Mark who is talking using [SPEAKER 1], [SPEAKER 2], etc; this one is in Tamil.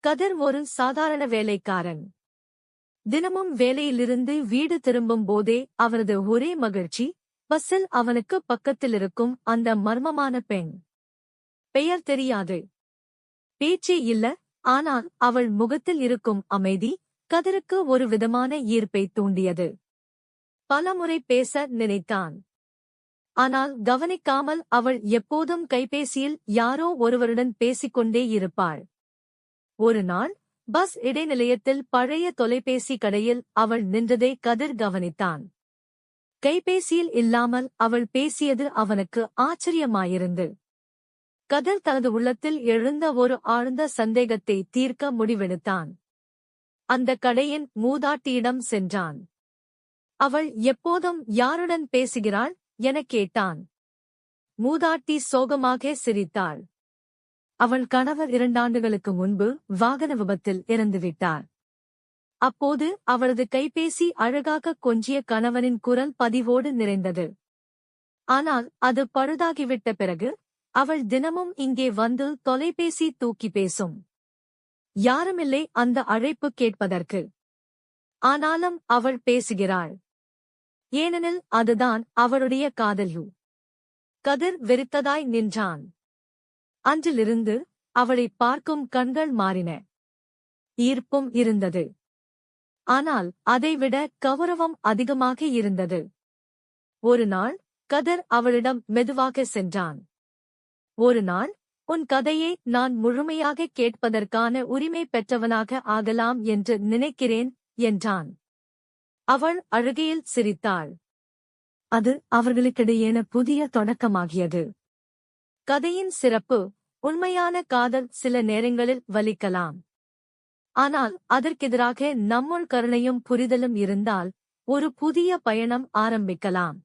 [SPEAKER 1] கதிர் ஒரு சாதாரண வேலைக்காரன். தினமும் வேலையிலிருந்து வீடு திரும்பும் போதே அவரது ஒரே மகிழ்ச்சி, பஸ்ஸில் அவனுக்கு பக்கத்திலிருக்கும் அந்த மர்மமான பெண். பெயர் தெரியாது, பேச்சே இல்ல, ஆனால் அவள் முகத்தில் இருக்கும் அமைதி கதிருக்கு ஒரு விதமான ஈர்ப்பை தூண்டியது. பலமுறை பேச நினைத்தான். ஆனால் கவனிக்காமல் அவள் எப்போதும் கைபேசியில் யாரோ ஒருவருடன் பேசிக்கொண்டே இருப்பாள். ஒரு நாள் பஸ் இடைநிலையத்தில் பழைய தொலைபேசி கடையில் அவள் நின்றதை கதிர் கவனித்தான். கைபேசியில் இல்லாமல் அவள் பேசியது அவனுக்கு ஆச்சரியமாயிருந்து. கதிர் தனது உள்ளத்தில் எழுந்த ஒரு ஆழ்ந்த சந்தேகத்தை தீர்க்க முடிவெடுத்தான். அந்த கடையின் மூதாட்டியிடம் சென்றான். அவள் எப்போதும் யாருடன் பேசுகிறாள் எனக் கேட்டான். மூதாட்டி சோகமாக சிரித்தாள். அவள் கணவர் 2 ஆண்டுகளுக்கு முன்பு வாகன விபத்தில் இறந்துவிட்டார். அப்போது அவளது கைபேசி அழகாக கொஞ்சிய கணவனின் குரல் பதிவோடு நிறைந்தது. ஆனால் அது பழுதாகிவிட்ட பிறகு அவள் தினமும் இங்கே வந்து தொலைபேசி தூக்கி பேசும். யாருமில்லை அந்த அழைப்பு கேட்பதற்கு. ஆனாலும் அவள் பேசுகிறாள். ஏனெனில் அதுதான் அவளுடைய காதல். கதிர் வெறித்ததாய் நின்றான். அன்றிலிருந்து அவளை பார்க்கும் கண்கள் மாறின. ஈர்ப்பும் இருந்தது. ஆனால் அதைவிட கௌரவம் அதிகமாக இருந்தது. ஒரு நாள் கதிர் அவளிடம் மெதுவாக சென்றான். ஒரு நாள் உன் கதையை நான் முழுமையாக கேட்பதற்கான உரிமை பெற்றவனாக ஆகலாம் என்று நினைக்கிறேன் என்றான். அவள் அழுகையில் சிரித்தாள். அது அவர்களுக்கிடையேன புதிய தொடக்கமாகியது. கதையின் சிறப்பு, உண்மையான காதல் சில நேரங்களில் வலிக்கலாம். ஆனால் அதற்கெதிராக நம்முள் கருணையும் புரிதலும் இருந்தால் ஒரு புதிய பயணம் ஆரம்பிக்கலாம்.